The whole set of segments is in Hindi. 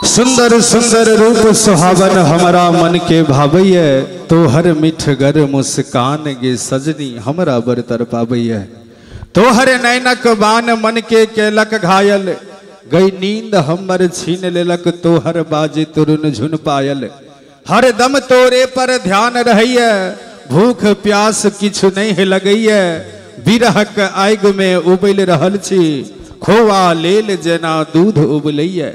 सुंदर सुंदर रूप सुहावन हमारा मन के भावैया, तो हर मिठगर मुस्कान गे सजनी हमारा बरतर पावैया। तो हर नैनक बान मन के केलक घायल, गई नींद हमर छीन लेलक तो हर बाजे तुरुन झुन पायल। हर दम तोरे पर ध्यान रहिए, भूख प्यास किछु नहीं लगैया। बिरहक आग में उबल रहल छी, खोआ लेल जना दूध उबलैया।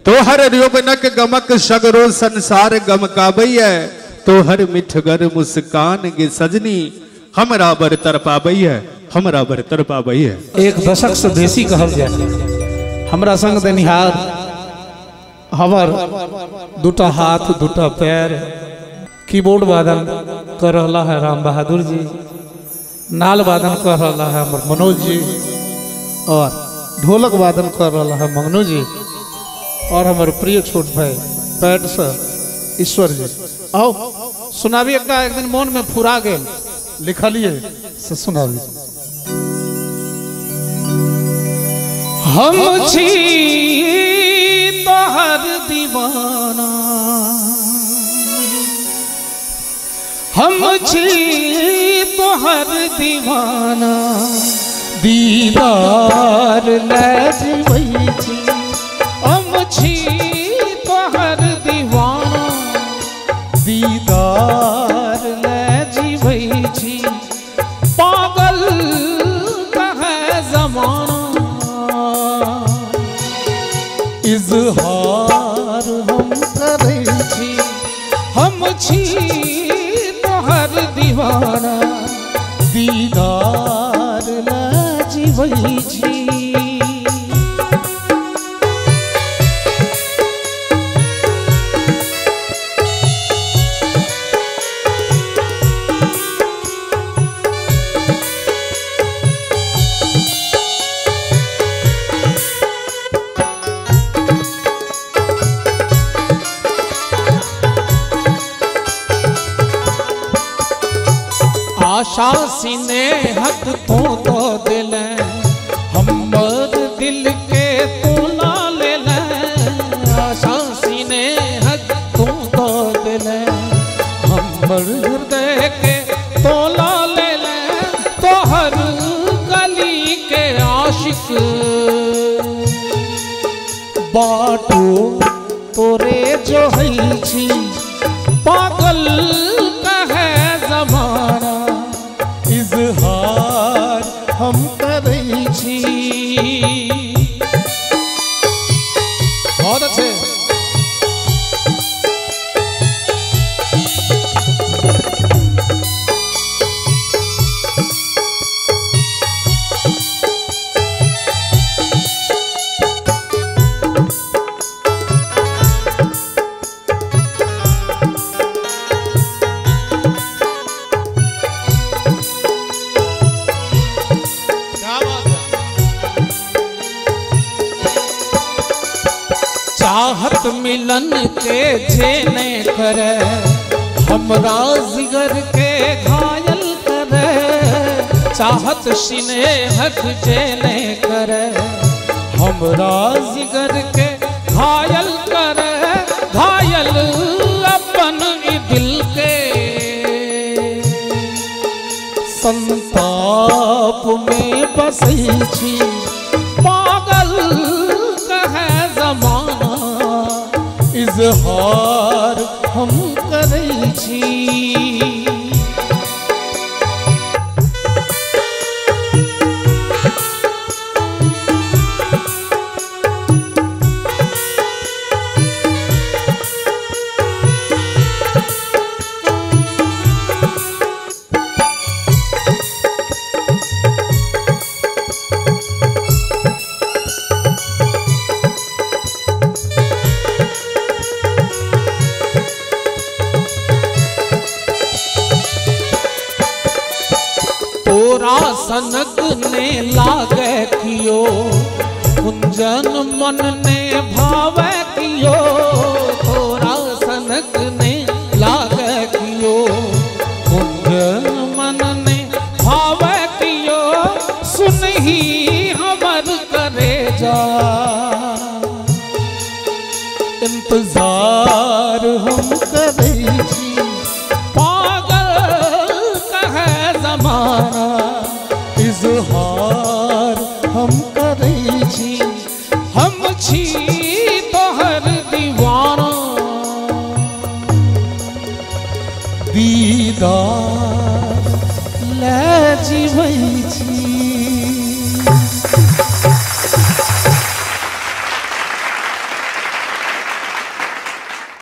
तोहर यौवनक गमक सगरो संसार गमकाबैया, तोहर मिठगर मुस्कान गे सजनी हमरा बरतर पाबैया, हमरा बरतर पाबैया। एक दशक से बेसी कहल जाए हमरा संग देनिहार हमर दूटा हाथ दूटा पैर। कीबोर्ड वादन कर रहा है राम बहादुर जी, नाल वादन कर रहा है हमर मनोज जी, और ढोलक वादन कर रहा है मंगनू जी, और हमारे प्रिय छोट भाई पैट सर ईश्वर जी। आओ सुनावी एक दिन मन में फुरा गए लिखलिए से सुनावी। हम छी तोहर दीवाना, हम छी तोहर दीवाना, दीदार ले जीवै छी। हम छी तोहर दीवाना, दीदार ले जीवै छी। पागल कहे जमाना, इजहार हम करै छी। हम छी तोहर दीवाना, दीदार ले जीवै छी। आशा सीने हक तो दिल, हमर दिल के तू ना ले ले। आशा सीने हक तो दिल, हमर हृदय के तो ला ले ले। तो हर गली के आशिक बाटो तोरे जो है छी। पागल कहे जमाना, इजहार हम करै छी। बहुत अच्छे। चाहत मिलन के जेने करे, हमरा जिगर के घायल करे। चाहत स्नेहक जेने करे, हमरा जिगर के घायल करे। घायल अपन दिल के संताप में बसै छी। पागल कहे जमाना, इजहार हम करै छी। सनक ने लागे कियो, कुंजन मन ने भावे कियो। तोरा सनक ने लागे कियो, कुंजन मन ने भावे कियो। सुनही हमर करे जा इंतजार हम करें